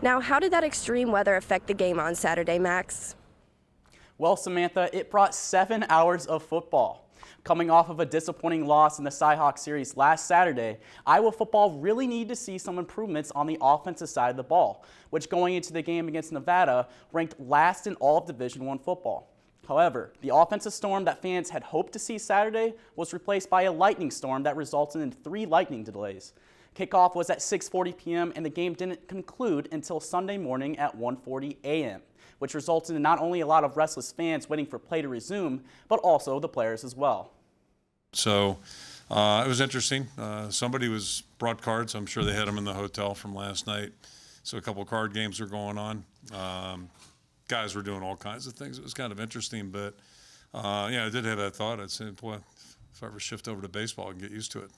Now, how did that extreme weather affect the game on Saturday, Max? Well, Samantha, it brought 7 hours of football. Coming off of a disappointing loss in the Cyhawk series last Saturday, Iowa football really needed to see some improvements on the offensive side of the ball, which going into the game against Nevada ranked last in all of Division I football. However, the offensive storm that fans had hoped to see Saturday was replaced by a lightning storm that resulted in 3 lightning delays. Kickoff was at 6:40 p.m. and the game didn't conclude until Sunday morning at 1:40 a.m., which resulted in not only a lot of restless fans waiting for play to resume, but also the players as well. So it was interesting. Somebody brought cards. I'm sure they had them in the hotel from last night. So a couple of card games were going on. Guys were doing all kinds of things. It was kind of interesting, but yeah, I did have that thought. I'd say, boy, if I ever shift over to baseball, I can get used to it.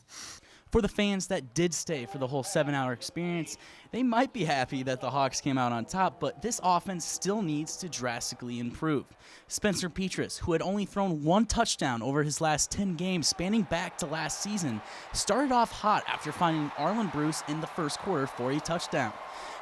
For the fans that did stay for the whole 7-hour experience, they might be happy that the Hawks came out on top, but this offense still needs to drastically improve. Spencer Petras, who had only thrown 1 touchdown over his last 10 games spanning back to last season, started off hot after finding Arlen Bruce in the first quarter for a touchdown.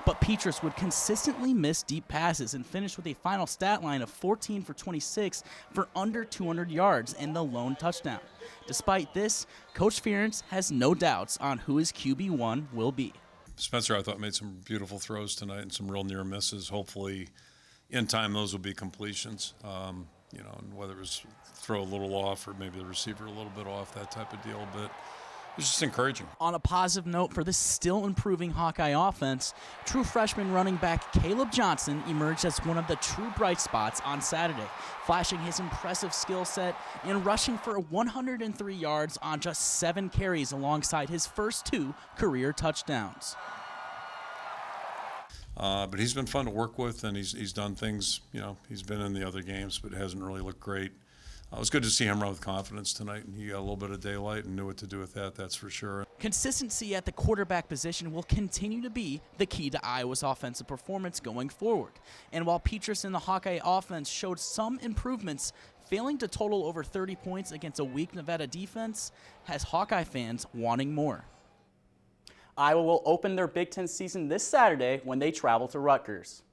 But Petras would consistently miss deep passes and finish with a final stat line of 14 for 26 for under 200 yards and the lone touchdown. Despite this, Coach Ferentz has no doubts on who his QB1 will be. Spencer, I thought, made some beautiful throws tonight and some real near misses. Hopefully, in time, those will be completions. You know, and whether it was throw a little off or maybe the receiver a little bit off, that type of deal. But it's just encouraging. On a positive note for this still improving Hawkeye offense, true freshman running back Caleb Johnson emerged as one of the true bright spots on Saturday, flashing his impressive skill set and rushing for 103 yards on just 7 carries alongside his first 2 career touchdowns. But he's been fun to work with, and he's done things, you know, he's been in the other games, but hasn't really looked great. It was good to see him run with confidence tonight, and he got a little bit of daylight and knew what to do with that, that's for sure. Consistency at the quarterback position will continue to be the key to Iowa's offensive performance going forward. And while Petras and the Hawkeye offense showed some improvements, failing to total over 30 points against a weak Nevada defense has Hawkeye fans wanting more. Iowa will open their Big Ten season this Saturday when they travel to Rutgers.